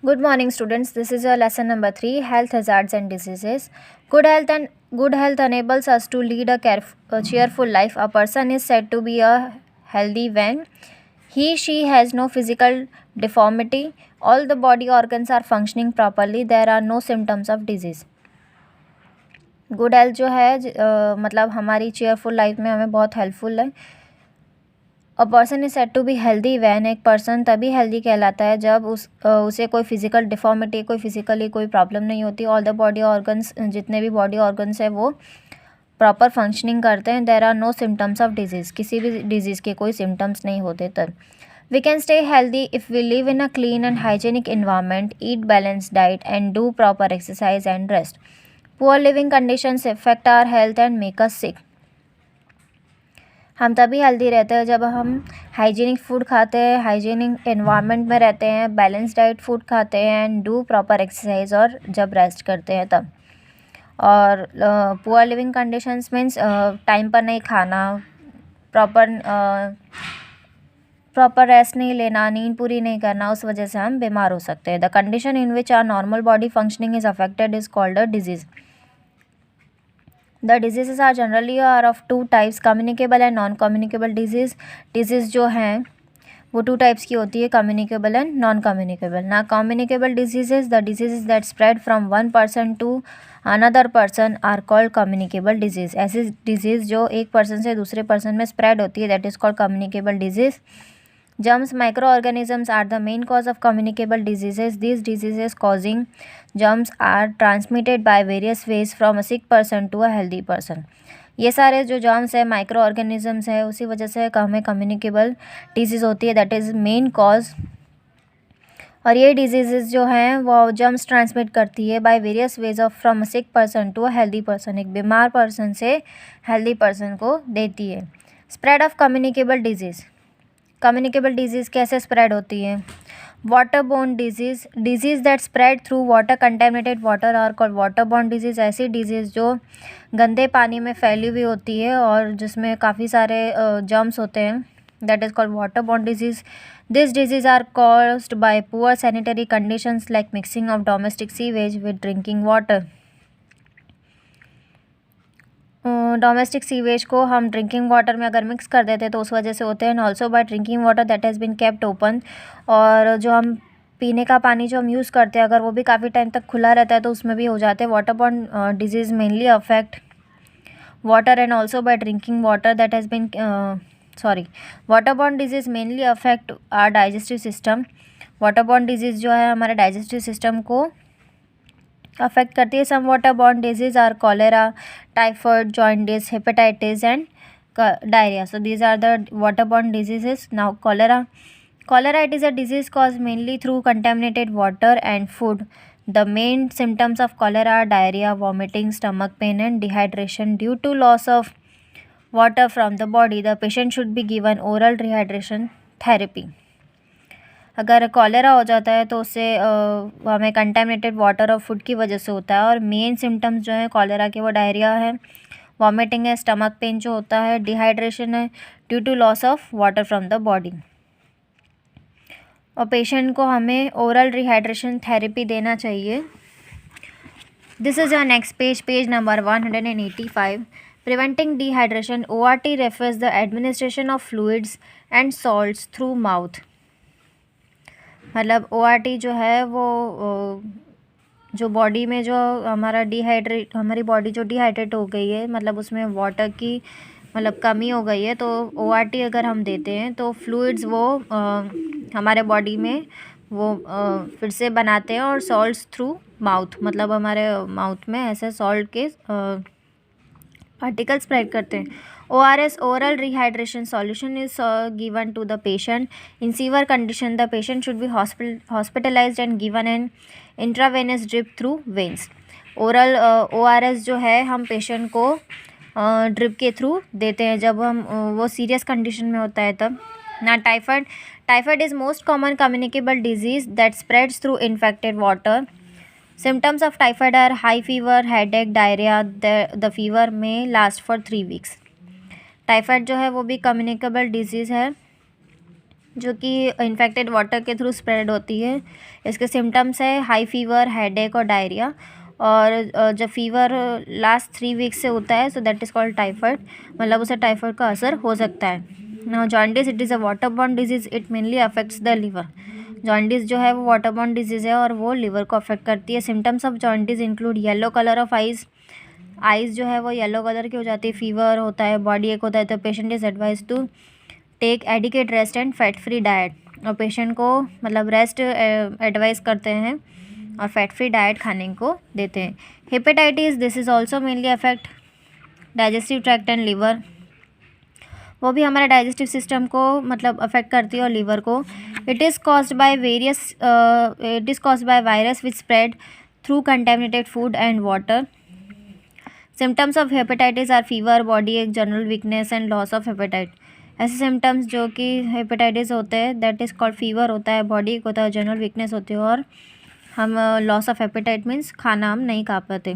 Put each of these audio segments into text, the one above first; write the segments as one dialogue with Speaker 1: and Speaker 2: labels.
Speaker 1: Good morning, students. This is your lesson number 3, Health Hazards and Diseases. Good health enables us to lead a cheerful life. A person is said to be a healthy when she has no physical deformity, all the body organs are functioning properly, there are no symptoms of disease. Good health जो है मतलब हमारी cheerful life में हमें बहुत helpful है. A person is said to be healthy when एक person तभी हेल्दी कहलाता है जब उसे कोई फिजिकल डिफॉर्मिटी, कोई फिजिकली कोई प्रॉब्लम नहीं होती. ऑल द बॉडी ऑर्गन्स, जितने भी बॉडी ऑर्गन्स है वो प्रॉपर फंक्शनिंग करते हैं. There are no symptoms of disease, किसी भी डिजीज़ के कोई सिम्टम्स नहीं होते. तब we can stay healthy if we live in a clean and hygienic environment, eat balance diet and do proper exercise and rest. Poor living conditions affect our health and make us sick. हम तभी healthy रहते हैं जब हम hygienic food खाते हैं, hygienic environment में रहते हैं, बैलेंस डाइट फूड खाते हैं एंड डू प्रॉपर एक्सरसाइज, और जब रेस्ट करते हैं तब. और poor living conditions means time पर नहीं खाना, प्रॉपर रेस्ट नहीं लेना, नींद पूरी नहीं करना, उस वजह से हम बीमार हो सकते हैं. The condition in which our normal body functioning is affected is called a disease. The disease are generally are of two types, communicable and non communicable disease. Disease जो हैं वो टू टाइप्स की होती है, कम्युनिकेबल एंड नॉन कम्युनिकेबल. ना communicable disease the disease that spread from one person to another person are called communicable disease. ऐसी disease जो एक पर्सन से दूसरे पर्सन में स्प्रेड होती है, that is called communicable disease. Germs, microorganisms are the main cause of communicable diseases. These diseases causing germs are transmitted by various ways from a sick person to a healthy person. ये सारे जो germs है, micro organisms है, उसी वजह से हमें communicable disease होती है, दैट इज़ मेन कॉज. और ये डिजीज़ जो हैं वो जर्म्स ट्रांसमिट करती है by various ways of from a sick person to a healthy person, एक बीमार पर्सन से हेल्दी पर्सन को देती है. Spread of communicable disease. Communicable disease कैसे स्प्रेड होती है? Water borne disease, disease that spread through water, contaminated water are called water borne disease. ऐसी डिजीज़ जो गंदे पानी में फैली हुई होती है और जिसमें काफ़ी सारे जर्म्स होते हैं, that is called water borne disease. This disease are caused by poor sanitary conditions like mixing of domestic sewage with drinking water. Domestic sewage को हम ड्रिंकिंग वाटर में अगर मिक्स कर देते हैं तो उस वजह से होते हैं. And also by drinking water that has been kept open. और जो हम पीने का पानी जो हम यूज़ करते हैं अगर वो भी काफ़ी टाइम तक खुला रहता है तो उसमें भी हो जाते हैं. Water borne diseases mainly affect water and also by drinking water that has been water borne diseases mainly affect our digestive system. Water borne diseases जो है हमारे डाइजेस्टिव सिस्टम को अफेक्ट करती है. Some water borne diseases are cholera, typhoid, jaundice, hepatitis and diarrhoea. So these are the waterborne diseases. Now cholera it is a disease caused mainly through contaminated water and food. The main symptoms of cholera are diarrhea, vomiting, stomach pain and dehydration due to loss of water from the body. The patient should be given oral rehydration therapy. अगर cholera हो जाता है तो उससे हमें contaminated water और food की वजह से होता है. और मेन सिम्टम्स जो हैं कॉलेरा के वो डायरिया है, वॉमिटिंग है, स्टमक पेन जो होता है, डिहाइड्रेशन है due to loss of water from the body. और पेशेंट को हमें ओरल रिहाइड्रेशन थेरेपी देना चाहिए. This is your next page, page number 185. Preventing dehydration. ORT refers the administration of fluids and salts through mouth. मतलब ORT जो है वो जो बॉडी में जो हमारी बॉडी जो डिहाइड्रेट हो गई है, मतलब उसमें वाटर की मतलब कमी हो गई है, तो ORT अगर हम देते हैं तो फ्लूइड्स वो हमारे बॉडी में वो फिर से बनाते हैं. और सॉल्ट्स थ्रू माउथ, मतलब हमारे माउथ में ऐसे सॉल्ट के पार्टिकल स्प्रेड करते हैं. ORS, oral rehydration solution, is given to the patient. In severe condition, the patient should be hospitalized and given an intravenous drip through veins. Oral ORS जो है हम पेशेंट को drip के through देते हैं जब हम वो सीरियस कंडीशन में होता है तब. ना typhoid is most common communicable disease that spreads through infected water. Symptoms of typhoid are high fever, headache, diarrhea. The fever may last for 3 weeks. Typhoid जो है वो भी कम्युनिकेबल डिजीज़ है. जो कि इन्फेक्टेड वाटर के थ्रू स्प्रेड होती है। इसके सिम्टम्स है हाई फीवर, हेडेक और डायरिया। और जब फीवर लास्ट 3 वीक्स से होता है so that is called typhoid, मतलब उसे टाइफाइड का असर हो सकता है। Now jaundice, it is a water borne disease, it mainly affects the liver. Jaundice जो है वो वाटर बॉर्न डिजीज़ है और वो लिवर को अफेक्ट करती है। Symptoms of jaundice include yellow colour of eyes, eyes जो है वो येलो कलर की हो जाती है, फीवर होता है, बॉडी एक होता है। तो patient is advise to take adequate rest and fat free diet, और पेशेंट को मतलब रेस्ट एडवाइस करते हैं और फैट फ्री डाइट खाने को देते हैं। Hepatitis, this is also mainly affect digestive tract and liver, वो भी हमारे डाइजेस्टिव सिस्टम को मतलब अफेक्ट करती है और लीवर को। It is caused by virus which spread through contaminated food and water. Symptoms of hepatitis are fever, body ache, general weakness and loss of appetite. ऐसे सिम्टम्स जो कि हेपेटाइटिस होते हैं दैट इज़ कॉल्ड फीवर होता है, body एक होता है, जनरल वीकनेस होती है और हम लॉस ऑफ हेपेटाइट मीन्स खाना हम नहीं खा पाते।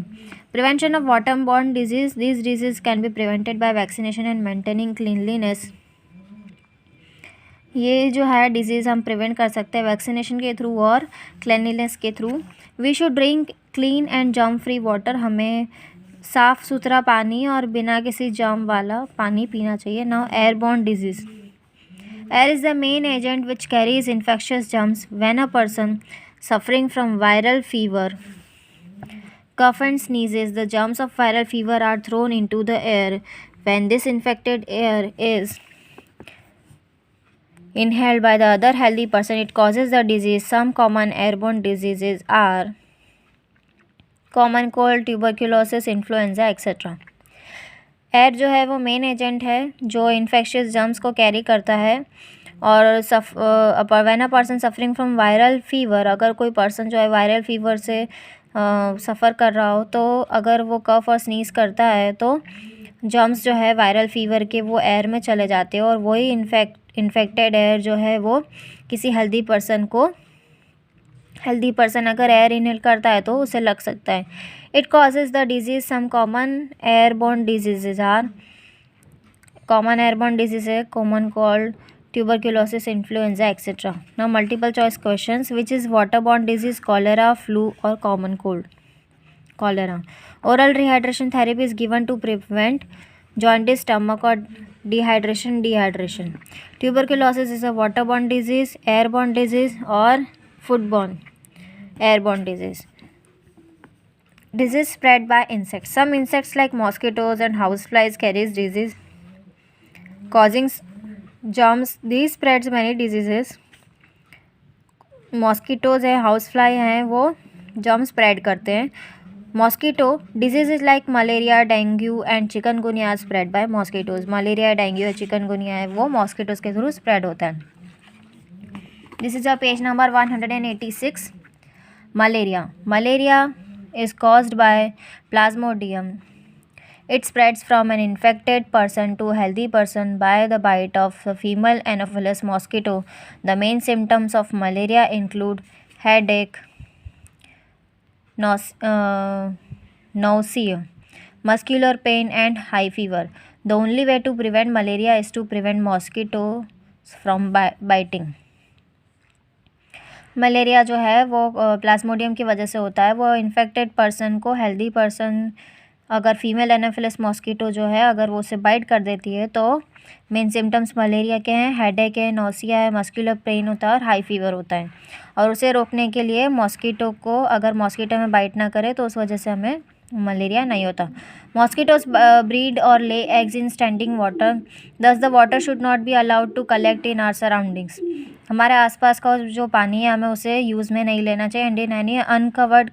Speaker 1: Prevention of water borne disease, this disease can be prevented by vaccination and maintaining cleanliness. ये जो है डिजीज़ हम प्रिवेंट कर सकते हैं वैक्सीनेशन के थ्रू और क्लीनलीनेस के through. We should drink clean and germ free water, हमें साफ़ सुथरा पानी और बिना किसी जर्म वाला पानी पीना चाहिए। Now airborne disease, air is the main agent which carries infectious germs when a person suffering from viral fever, cough and sneezes, the germs of viral fever are thrown into the air. When this infected air is inhaled by the other healthy person, it causes the disease. Some common airborne diseases are common cold, tuberculosis, influenza, etc. Air जो है वो main agent है जो infectious germs को carry करता है। और when a person suffering from viral fever, अगर कोई पर्सन जो है वायरल फीवर से सफ़र कर रहा हो तो अगर वो कफ और स्नीज़ करता है तो जर्म्स जो है वायरल फीवर के वो एयर में चले जाते हैं और वही इन्फेक्टेड एयर जो है वो किसी हेल्दी पर्सन अगर एयर इनहेल करता है तो उसे लग सकता है। It causes the disease. Some common airborne diseases are, common airborne disease है common cold, tuberculosis, influenza, etc. Now multiple choice questions. Which is waterborne disease, cholera, flu or common cold? Cholera. Oral rehydration therapy is given to prevent jaundice, stomach or dehydration. Tuberculosis is a waterborne disease, airborne disease or foodborne. Airborne disease. Disease spread by insects. Some insects like mosquitoes and houseflies carries disease causing germs. These spreads many diseases. Mosquitoes है, house fly हैं, वो germ spread करते हैं। Mosquito disease like malaria, dengue and chikungunya spread by mosquitoes. Malaria, dengue या chikungunya है वो mosquitoes के through spread होता है। This is a page number 186। Malaria is caused by Plasmodium. It spreads from an infected person to a healthy person by the bite of a female Anopheles mosquito. The main symptoms of malaria include headache, nausea, muscular pain and high fever. The only way to prevent malaria is to prevent mosquitoes from biting. Malaria जो है वो Plasmodium की वजह से होता है। वो infected person को हेल्दी पर्सन अगर फीमेल एनाफिलस मॉस्किटो जो है अगर वो उसे बाइट कर देती है तो मेन सिम्टम्स मलेरिया के हैं, हेडेक है, नौसिया है, मस्कुलर पेन होता है और हाई फीवर होता है। और उसे रोकने के लिए मॉस्किटो को अगर मॉस्किटो में बाइट ना करे तो उस वजह से हमें मलेरिया नहीं होता। मॉस्किटोज ब्रीड और lay eggs in standing water, thus the water should not be allowed to collect in our surroundings. हमारे आसपास का जो पानी है हमें उसे यूज़ में नहीं लेना चाहिए। And in any uncovered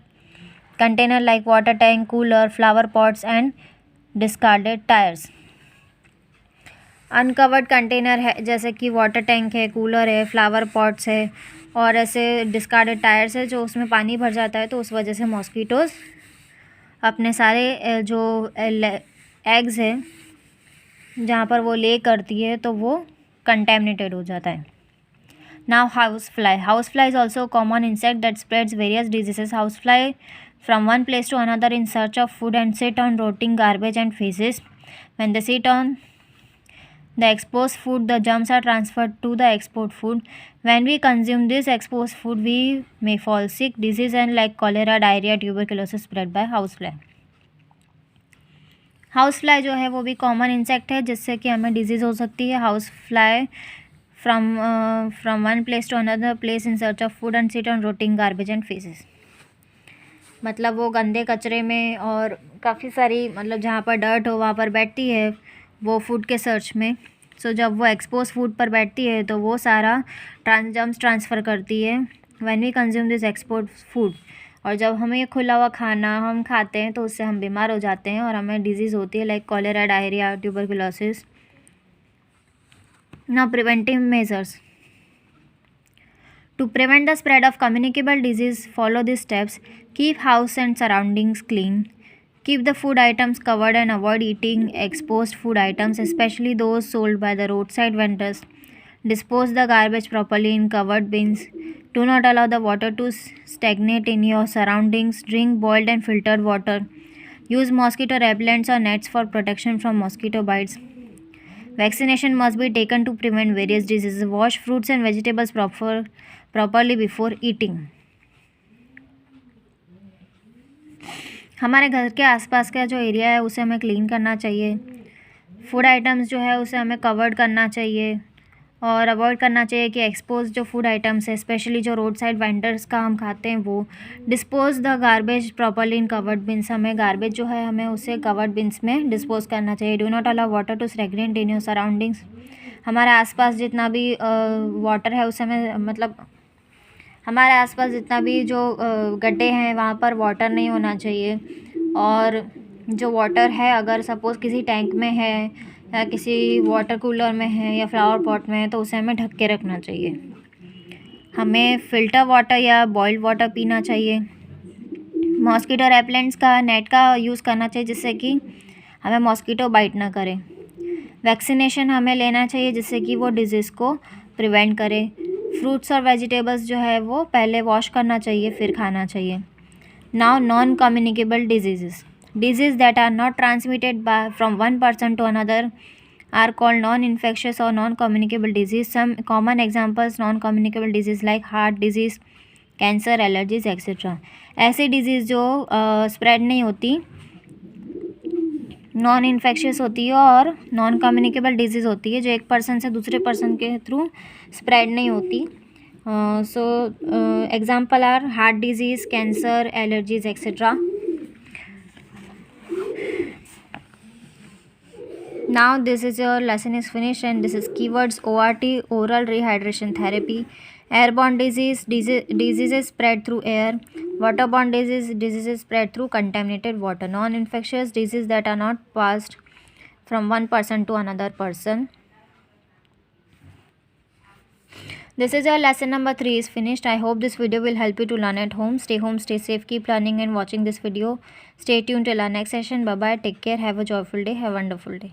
Speaker 1: container like water tank, cooler, flower pots and discarded tyres. Uncovered container है जैसे कि वाटर टैंक है, कूलर है, फ्लावर पॉट्स है और ऐसे डिस्कार्डेड टायर्स है जो उसमें पानी भर जाता है तो उस वजह से मॉस्किटोज़ अपने सारे जो एग्स है जहाँ पर वो ले करती है तो वो कंटेमिनेटेड हो जाता है। Now housefly. Housefly is also a common insect that spreads various diseases. Housefly from one place to another in search of food and sit on rotting garbage and feces. When they sit on the exposed food, the germs are transferred to the export food. When we consume this exposed food, we may fall sick. Disease and like cholera, diarrhea, tuberculosis spread by housefly. House fly जो है वो भी common insect है जिससे कि हमें disease हो सकती है. House fly from one place to another place in search of food and sit on rotting garbage and faeces. मतलब वो गंदे कचरे में और काफ़ी सारी मतलब जहाँ पर डर्ट हो वहाँ पर बैठती है वो फूड के सर्च में. सो जब वो एक्सपोज फूड पर बैठती है तो वो सारा जर्म्स ट्रांसफ़र करती है when we consume this expose food. और जब हमें खुला हुआ खाना हम खाते हैं तो उससे हम बीमार हो जाते हैं और हमें डिजीज़ होती है like cholera, diarrhoea, tuberculosis. Now preventive measures. To prevent the spread of communicable disease, follow these steps. Keep house and surroundings clean. Keep the food items covered and avoid eating exposed food items, especially those sold by the roadside vendors. Dispose the garbage properly in covered bins. Do not allow the water to stagnate in your surroundings. Drink boiled and filtered water. Use mosquito repellents or nets for protection from mosquito bites. Vaccination must be taken to prevent various diseases. Wash fruits and vegetables properly before eating. हमारे घर के आसपास का जो area है उसे हमें clean करना चाहिए. फूड आइटम्स जो है उसे हमें कवर्ड करना चाहिए और अवॉइड करना चाहिए कि एक्सपोज जो फूड आइटम्स है स्पेशली जो रोड साइड वेंडर्स का हम खाते हैं वो. Dispose the garbage properly in covered beans. हमें गार्बेज जो है हमें उसे कवर्ड बिन्स में डिस्पोज करना चाहिए. Do not allow water to stagnate in your surroundings. हमारे आसपास जितना भी वाटर है उसे हमें मतलब हमारे आसपास जितना भी जो गड्ढे हैं वहाँ पर वाटर नहीं होना चाहिए. और जो वाटर है अगर सपोज़ किसी टैंक में है या किसी वाटर कूलर में है या फ्लावर पॉट में है तो उसे हमें ढक के रखना चाहिए. हमें फ़िल्टर वाटर या बॉइल्ड वाटर पीना चाहिए. मॉस्किटो रेपेलेंट्स का नेट का यूज़ करना चाहिए जिससे कि हमें मॉस्किटो बाइट ना करे. वैक्सीनेशन हमें लेना चाहिए जिससे कि वो डिजीज़ को प्रिवेंट करे. फ्रूट्स और वेजिटेबल्स जो है वो पहले वॉश करना चाहिए फिर खाना चाहिए. Now non communicable disease. Diseases that are not transmitted from one person to another are called non-infectious or non-communicable disease. Some common examples non-communicable disease like heart disease, cancer, allergies, etc. ऐसी disease जो spread नहीं होती, non infectious होती है और non communicable disease होती है जो एक पर्सन से दूसरे पर्सन के थ्रू स्प्रेड नहीं होती. So example are heart diseases, cancer, allergies etcetera. Now this is your lesson is finished and this is keywords ORT, oral rehydration therapy. Airborne diseases spread through air. Waterborne diseases spread through contaminated water. Non-infectious diseases that are not passed from one person to another person. This is your lesson number 3 is finished. I hope this video will help you to learn at home. Stay home, stay safe, keep learning and watching this video. Stay tuned till our next session. Bye bye, take care, have a joyful day, have a wonderful day.